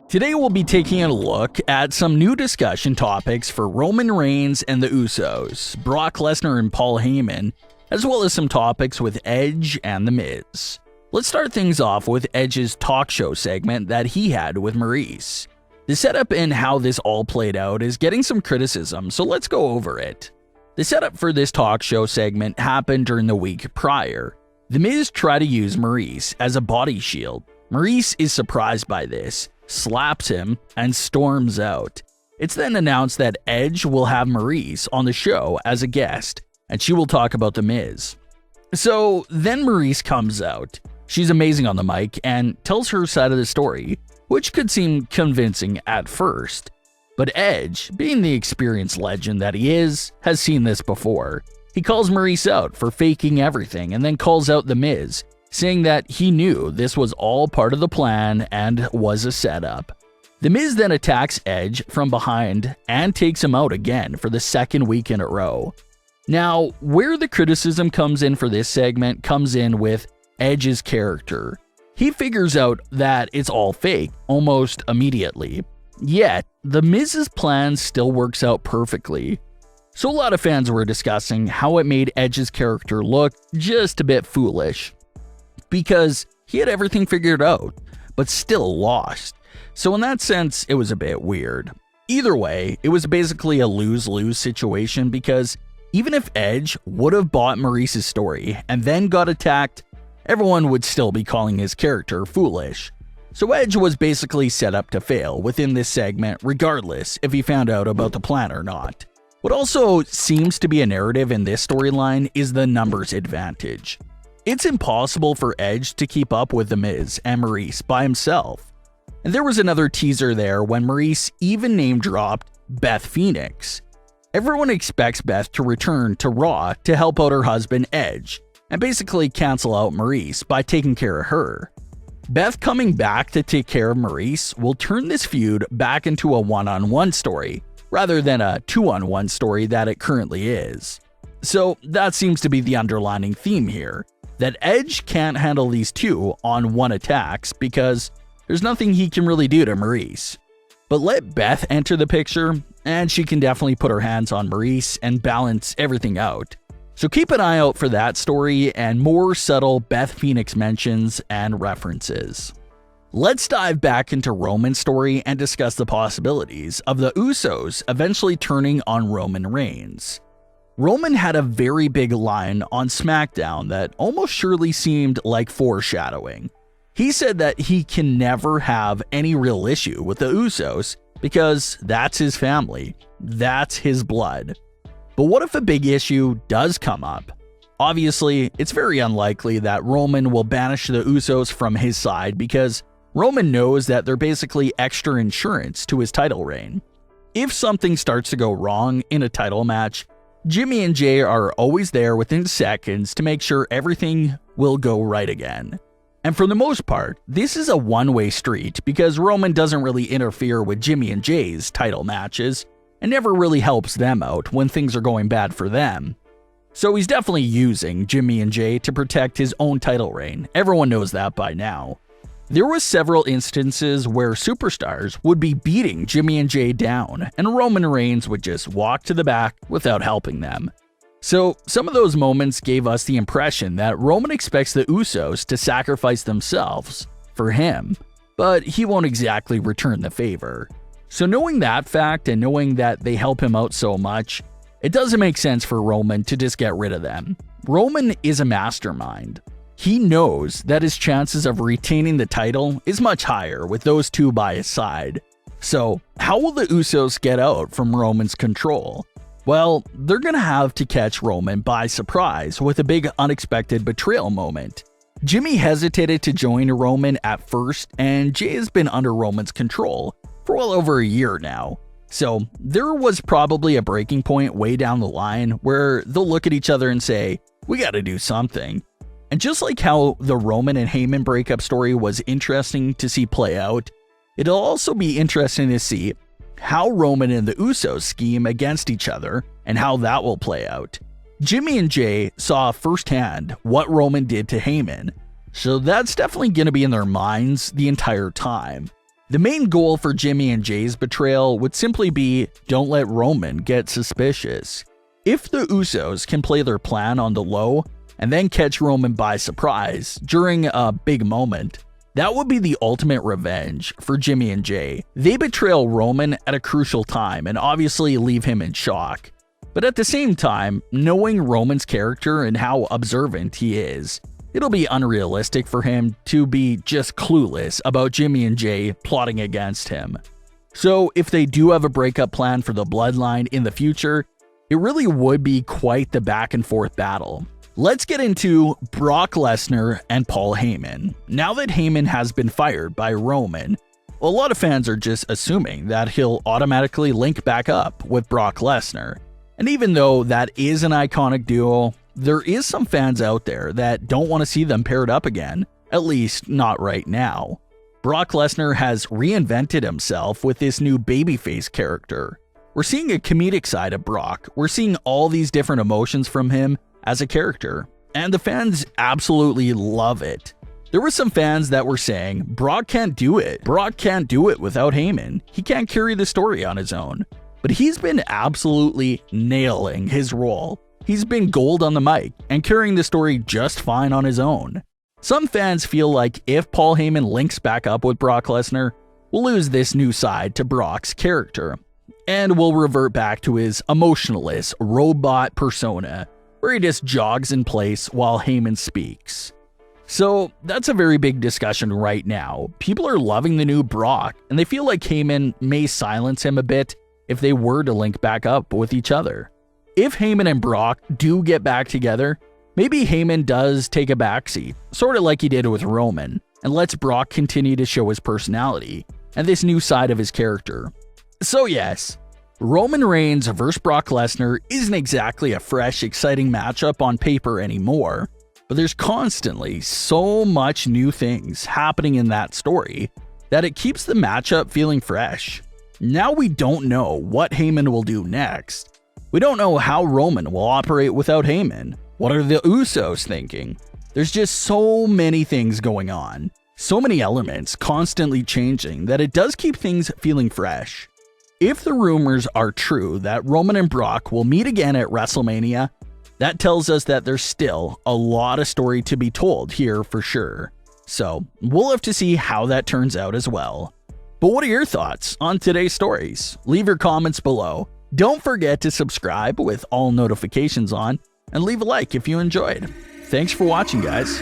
Today we'll be taking a look at some new discussion topics for Roman Reigns and the Usos, Brock Lesnar and Paul Heyman, as well as some topics with Edge and The Miz. Let's start things off with Edge's talk show segment that he had with Maryse. The setup and how this all played out is getting some criticism, so let's go over it. The setup for this talk show segment happened during the week prior. The Miz tried to use Maryse as a body shield. Maryse is surprised by this, slaps him, and storms out. It's then announced that Edge will have Maryse on the show as a guest, and she will talk about The Miz. So then Maryse comes out. She's amazing on the mic and tells her side of the story, which could seem convincing at first. But Edge, being the experienced legend that he is, has seen this before. He calls Maryse out for faking everything and then calls out The Miz, saying that he knew this was all part of the plan and was a setup. The Miz then attacks Edge from behind and takes him out again for the second week in a row. Now, where the criticism comes in for this segment comes in with Edge's character. He figures out that it's all fake almost immediately. Yet, The Miz's plan still works out perfectly. So a lot of fans were discussing how it made Edge's character look just a bit foolish, because he had everything figured out, but still lost. So in that sense, it was a bit weird. Either way, it was basically a lose-lose situation, because even if Edge would have bought Maryse's story and then got attacked, everyone would still be calling his character foolish. So Edge was basically set up to fail within this segment regardless if he found out about the plan or not. What also seems to be a narrative in this storyline is the numbers advantage. It's impossible for Edge to keep up with The Miz and Maryse by himself. And there was another teaser there when Maryse even name-dropped Beth Phoenix. Everyone expects Beth to return to Raw to help out her husband Edge, and basically cancel out Maryse by taking care of her. Beth coming back to take care of Maryse will turn this feud back into a one-on-one story, rather than a two-on-one story that it currently is. So that seems to be the underlining theme here, that Edge can't handle these two-on-one attacks because there's nothing he can really do to Maryse. But let Beth enter the picture, and she can definitely put her hands on Maryse and balance everything out. So keep an eye out for that story and more subtle Beth Phoenix mentions and references. Let's dive back into Roman's story and discuss the possibilities of the Usos eventually turning on Roman Reigns. Roman had a very big line on Smackdown that almost surely seemed like foreshadowing. He said that he can never have any real issue with the Usos because that's his family, that's his blood. But what if a big issue does come up? Obviously, it's very unlikely that Roman will banish the Usos from his side because Roman knows that they're basically extra insurance to his title reign. If something starts to go wrong in a title match, Jimmy and Jey are always there within seconds to make sure everything will go right again. And for the most part, this is a one-way street because Roman doesn't really interfere with Jimmy and Jey's title matches and never really helps them out when things are going bad for them. So he's definitely using Jimmy and Jey to protect his own title reign. Everyone knows that by now. There was several instances where superstars would be beating Jimmy and Jey down, and Roman Reigns would just walk to the back without helping them. So some of those moments gave us the impression that Roman expects the Usos to sacrifice themselves for him, but he won't exactly return the favor. So knowing that fact and knowing that they help him out so much, it doesn't make sense for Roman to just get rid of them. Roman is a mastermind. He knows that his chances of retaining the title is much higher with those two by his side. So how will the Usos get out from Roman's control? Well, they're gonna have to catch Roman by surprise with a big unexpected betrayal moment. Jimmy hesitated to join Roman at first, and Jey has been under Roman's control for well over a year now. So there was probably a breaking point way down the line where they'll look at each other and say, we gotta do something. And just like how the Roman and Heyman breakup story was interesting to see play out, it'll also be interesting to see how Roman and the Usos scheme against each other and how that will play out. Jimmy and Jey saw firsthand what Roman did to Heyman, so that's definitely going to be in their minds the entire time. The main goal for Jimmy and Jey's betrayal would simply be, don't let Roman get suspicious. If the Usos can play their plan on the low and then catch Roman by surprise during a big moment, that would be the ultimate revenge for Jimmy and Jey. They betrayal Roman at a crucial time and obviously leave him in shock. But at the same time, knowing Roman's character and how observant he is, it'll be unrealistic for him to be just clueless about Jimmy and Jey plotting against him. So if they do have a breakup plan for the Bloodline in the future, it really would be quite the back and forth battle. Let's get into Brock Lesnar and Paul Heyman. Now that Heyman has been fired by Roman, a lot of fans are just assuming that he'll automatically link back up with Brock Lesnar. And even though that is an iconic duo, there is some fans out there that don't want to see them paired up again, at least not right now. Brock Lesnar has reinvented himself with this new babyface character. We're seeing a comedic side of Brock. We're seeing all these different emotions from him as a character, and the fans absolutely love it. There were some fans that were saying, Brock can't do it. Brock can't do it without Heyman. He can't carry the story on his own. But he's been absolutely nailing his role. He's been gold on the mic and carrying the story just fine on his own. Some fans feel like if Paul Heyman links back up with Brock Lesnar, we'll lose this new side to Brock's character, and we'll revert back to his emotionless robot persona, where he just jogs in place while Heyman speaks. So that's a very big discussion right now. People are loving the new Brock, and they feel like Heyman may silence him a bit if they were to link back up with each other. If Heyman and Brock do get back together, maybe Heyman does take a backseat, sort of like he did with Roman, and lets Brock continue to show his personality and this new side of his character. So yes, Roman Reigns vs. Brock Lesnar isn't exactly a fresh, exciting matchup on paper anymore, but there's constantly so much new things happening in that story that it keeps the matchup feeling fresh. Now we don't know what Heyman will do next. We don't know how Roman will operate without Heyman. What are the Usos thinking? There's just so many things going on, so many elements constantly changing that it does keep things feeling fresh. If the rumors are true that Roman and Brock will meet again at WrestleMania, that tells us that there's still a lot of story to be told here for sure. So we'll have to see how that turns out as well. But what are your thoughts on today's stories? Leave your comments below. Don't forget to subscribe with all notifications on, and leave a like if you enjoyed. Thanks for watching, guys.